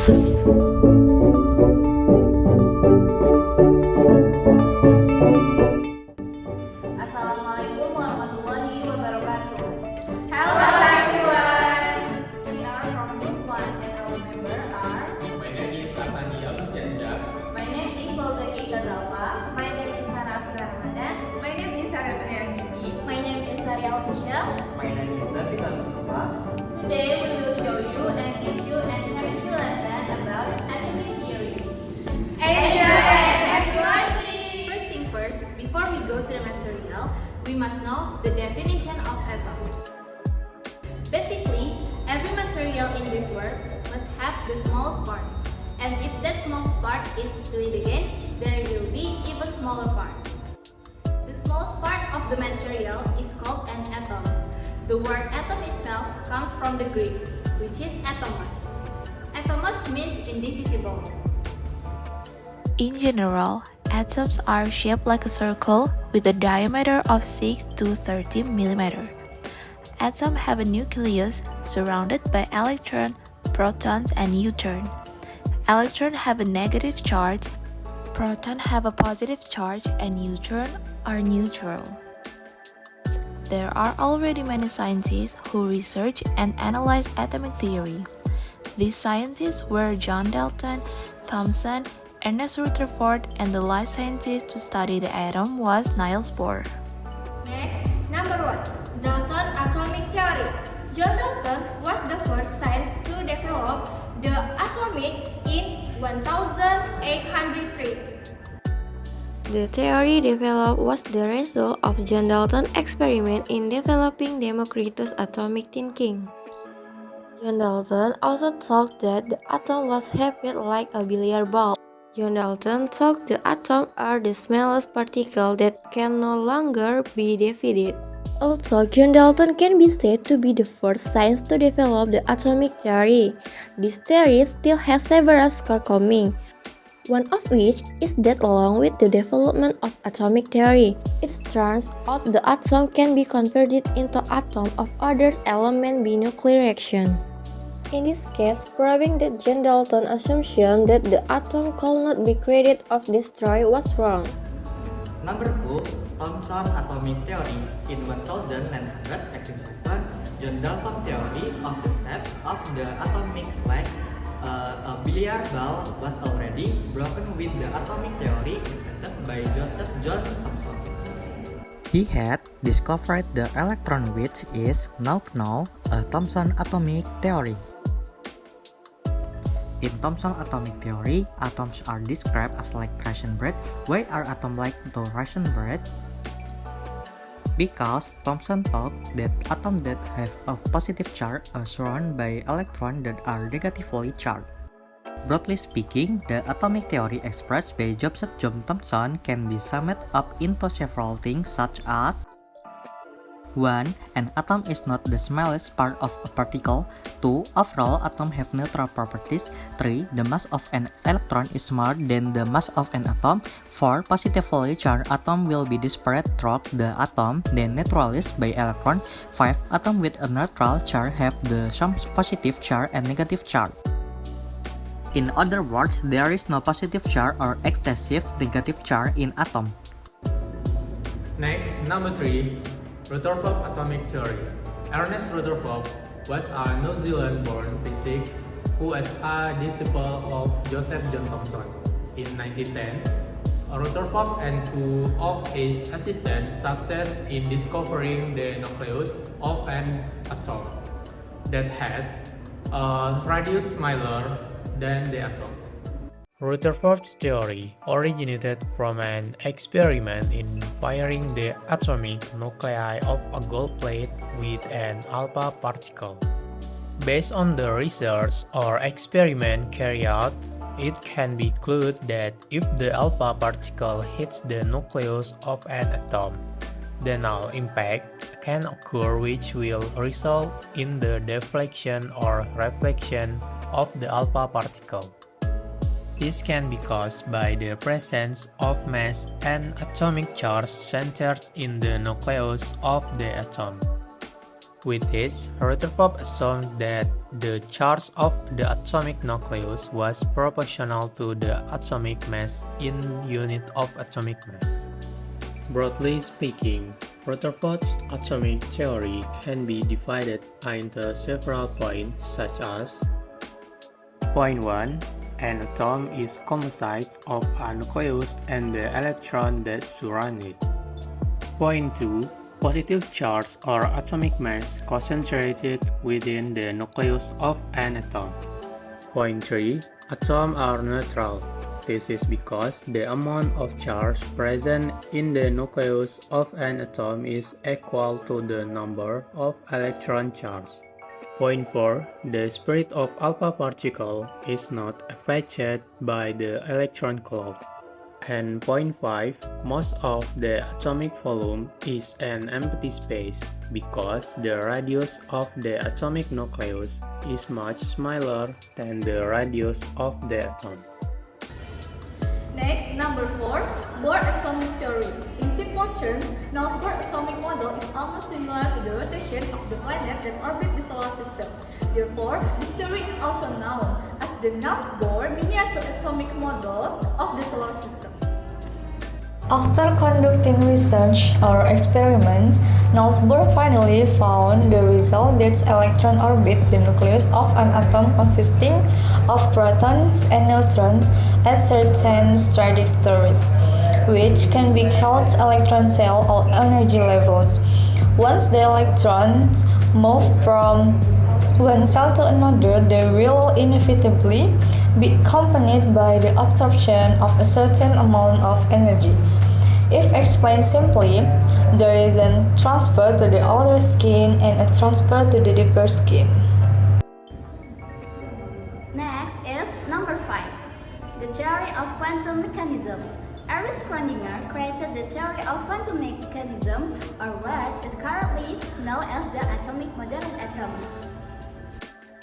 Assalamualaikum warahmatullahi wabarakatuh. Hello Hello everyone. We are from Group 1 and our member are. My name is Sartani Agustiansyah. My name is Fauzaki Zalfa. My name is Sarah Ramadan. My name is Sarah Priyanggini. My name is Saria Official. My name is David Mustafa. Today we will show you and teach you a chemistry lesson about atomic theory. Enjoy and happy watching! First thing first, before we go to the material, we must know the definition of atom. Basically, every material in this world must have the smallest part. And if that smallest part is split again, there will be even smaller part. The smallest part of the material is called an atom. The word atom itself comes from the Greek, which is atomos. Atomos means indivisible. In general, atoms are shaped like a circle with a diameter of 6 to 30 mm. Atoms have a nucleus surrounded by electrons, protons, and neutrons. Electrons have a negative charge, protons have a positive charge, and neutrons are neutral. There are already many scientists who research and analyze atomic theory. These scientists were John Dalton, Thomson, Ernest Rutherford, and the last scientist to study the atom was Niels Bohr. Next, number 1. Dalton Atomic Theory. John Dalton was the first scientist to develop the atomic in 1803. The theory developed was the result of John Dalton's experiment in developing Democritus atomic thinking. John Dalton also thought that the atom was shaped like a billiard ball. John Dalton thought the atoms are the smallest particle that can no longer be divided. Also, John Dalton can be said to be the first scientist to develop the atomic theory. This theory still has several shortcomings. One of which is that along with the development of atomic theory, it turns out the atom can be converted into atom of other element by nuclear reaction. In this case, proving that John Dalton's assumption that the atom could not be created or destroyed was wrong. Number 2, Thomson Atomic Theory. In 1987, John Dalton's theory of the shape of the atomic like a billiard ball was already broken with the atomic theory invented by Joseph John Thomson. He had discovered the electron, which is now known as Thomson Atomic Theory. In Thomson Atomic Theory, atoms are described as like ration bread. Why are atoms like to ration bread? Because Thomson thought that atoms that have a positive charge are surrounded by electrons that are negatively charged. Broadly speaking, the atomic theory expressed by Joseph John Thomson can be summed up into several things such as 1. An atom is not the smallest part of a particle. 2. Overall, atoms have neutral properties. 3. The mass of an electron is smaller than the mass of an atom. 4. Positively charged atom will be dispersed throughout the atom, then neutralized by electron. 5. Atoms with a neutral charge have the same positive charge and negative charge. In other words, there is no positive charge or excessive negative charge in atom. Next, number 3, Rutherford Atomic Theory. Ernest Rutherford was a New Zealand-born physicist who was a disciple of Joseph John Thomson. In 1910, Rutherford and two of his assistants succeeded in discovering the nucleus of an atom that had a radius smaller than the atom. Rutherford's theory originated from an experiment in firing the atomic nuclei of a gold plate with an alpha particle. Based on the research or experiment carried out, it can be concluded that if the alpha particle hits the nucleus of an atom, the null impact can occur, which will result in the deflection or reflection of the alpha particle. This can be caused by the presence of mass and atomic charge centered in the nucleus of the atom. With this, Rutherford assumed that the charge of the atomic nucleus was proportional to the atomic mass in unit of atomic mass. Broadly speaking, Rutherford's atomic theory can be divided into several points such as: Point 1. An atom is composite of a nucleus and the electron that surround it. Point 2. Positive charge or atomic mass concentrated within the nucleus of an atom. Point 3. Atoms are neutral. This is because the amount of charge present in the nucleus of an atom is equal to the number of electron charge. Point 4. The spirit of alpha particle is not affected by the electron cloud. And point 5. Most of the atomic volume is an empty space because the radius of the atomic nucleus is much smaller than the radius of the atom. Next, number 4, Bohr atomic theory. In simple terms, Niels Bohr atomic model is almost similar to the rotation of the planets that orbit the solar system. Therefore, this theory is also known as the Niels Bohr miniature atomic model of the solar system. After conducting research or experiments, Niels Bohr finally found the result that electrons orbit the nucleus of an atom consisting of protons and neutrons at certain trajectories, which can be called electron cell or energy levels. Once the electrons move from one cell to another, they will inevitably be accompanied by the absorption of a certain amount of energy. If explained simply, there is a transfer to the outer skin and a transfer to the deeper skin. Next is number 5, the theory of quantum mechanism. Ernst Schrödinger created the theory of quantum mechanism, or what is currently known as the atomic model of atoms.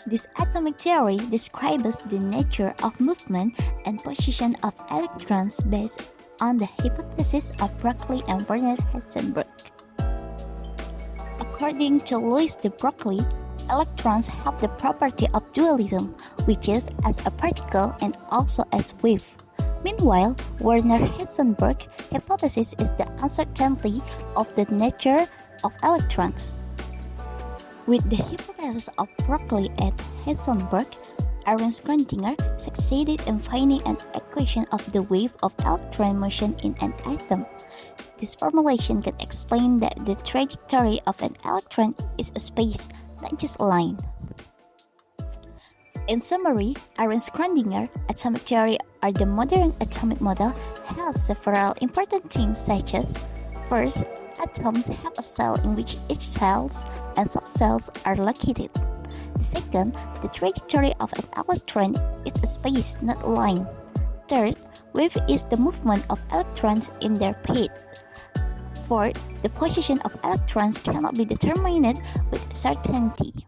This atomic theory describes the nature of movement and position of electrons based on the hypothesis of Bernoulli and Werner Heisenberg. According to Louis de Broglie, electrons have the property of dualism, which is as a particle and also as wave. Meanwhile, Werner Heisenberg hypothesis is the uncertainty of the nature of electrons. With the hypothesis of Bernoulli and Heisenberg, Ernst Schrödinger succeeded in finding an equation of the wave of electron motion in an atom. This formulation can explain that the trajectory of an electron is a space, not just a line. In summary, Ernst Schrödinger atomic theory or the modern atomic model has several important things such as: first, atoms have a cell in which each cells and subcells are located. Second, the trajectory of an electron is a space, not a line. Third, wave is the movement of electrons in their path. Fourth, the position of electrons cannot be determined with certainty.